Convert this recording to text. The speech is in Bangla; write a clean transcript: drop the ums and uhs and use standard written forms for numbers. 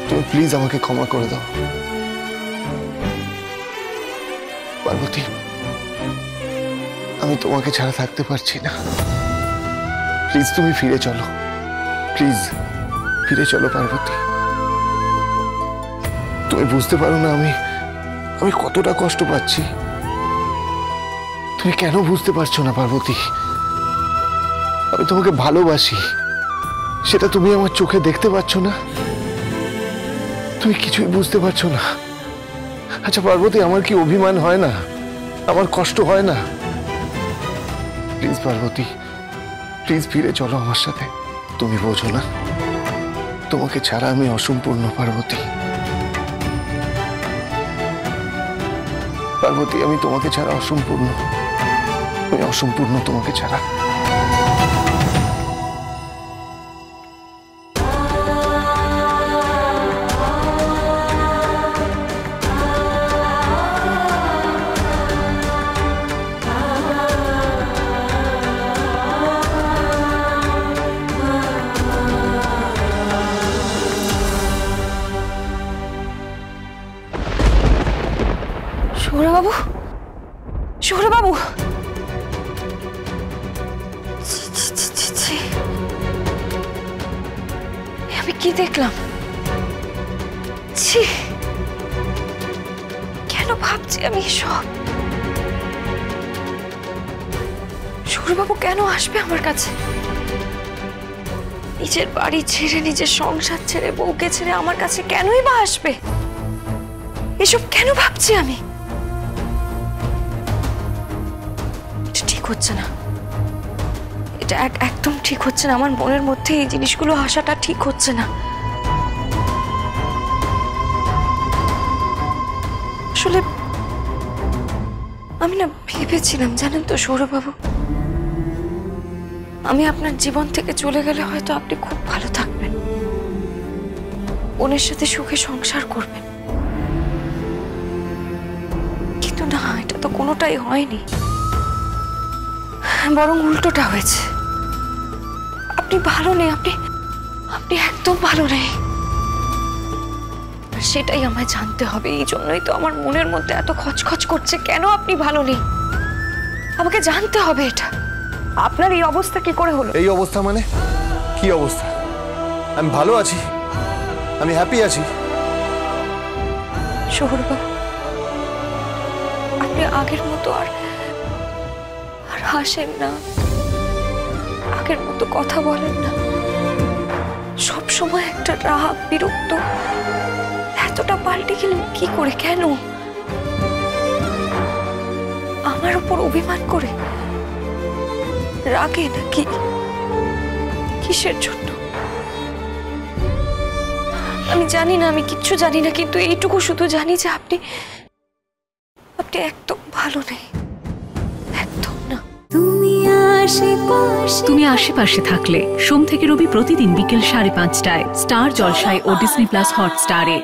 তুমি প্লিজ আমাকে ক্ষমা করে দাও পার্বতী। আমি তোমাকে ছাড়া থাকতে পারছি না। প্লিজ তুমি ফিরে চলো, প্লিজ ফিরে চলো পার্বতী। তুমি বুঝতে পারো না আমি কতটা কষ্ট পাচ্ছি। তুমি কেন বুঝতে পারছো না পার্বতী? আমি তোমাকে ভালোবাসি, সেটা তুমি আমার চোখে দেখতে পাচ্ছ না। তুমি কিছুই বুঝতে পারছো না। আচ্ছা পার্বতী, আমার কি অভিমান হয় না? আমার কষ্ট হয় না? প্লিজ পার্বতী, প্লিজ ফিরে চলো আমার সাথে। তুমি বোঝো না, তোমাকে ছাড়া আমি অসম্পূর্ণ পার্বতী। পার্বতী, আমি তোমাকে ছাড়া অসম্পূর্ণ। আমি অসম্পূর্ণ তোমাকে ছাড়া। শুভ্রবাবু, শুভ্রবাবু, আমি কি দেখলাম? ছি, কেন ভাবছি আমি এসব? শুভ্রবাবু কেন আসবে আমার কাছে? নিজের বাড়ি ছেড়ে, নিজের সংসার ছেড়ে, বউকে ছেড়ে আমার কাছে কেনই বা আসবে? এসব কেন ভাবছি আমি? ঠিক হচ্ছে না, এটা একদম ঠিক হচ্ছে না। আমার মনের মধ্যে এই জিনিসগুলো আসাটা ঠিক হচ্ছে না। আসলে আমি না ভেবেছিলাম, জানেন তো সৌরভবাবু, আমি আপনার জীবন থেকে চলে গেলে হয়তো আপনি খুব ভালো থাকবেন, বোনের সাথে সুখে সংসার করবেন। কিন্তু না, এটা তো কোনোটাই হয়নি, বরং উল্টোটা হয়েছে। আপনি ভালো নেই, আপনি একদম ভালো নেই। সেটাই আমায় জানতে হবে। এই জন্যই তো আমার মনের মধ্যে এত খচখচ করছে, কেন আপনি ভালো নেই। আমাকে জানতে হবে এটা। আপনার এই অবস্থা কি করে হলো? এই অবস্থা মানে কি অবস্থা? আমি ভালো আছি, আমি হ্যাপি আছি। সৌরভ, আপনি আগের মতো আর হাসেন না, আগের মতো কথা বলেন না। সব সময় একটা রাগ, বিরক্ত। এতটা পাল্টে গেলেন কি করে? কেন? আমার উপর অভিমান করে? রাগে নাকি? কিসের জন্য? আমি জানি না, আমি কিচ্ছু জানি না, কিন্তু এইটুকু শুধু জানি যে আপনি একদম ভালো নেই, একদম না। তুমি আশেপাশে থাকলে সোম থেকে রবি প্রতিদিন বিকেল 5:30টায় স্টার জলসায় ও ডিজনি প্লাস হটস্টারে।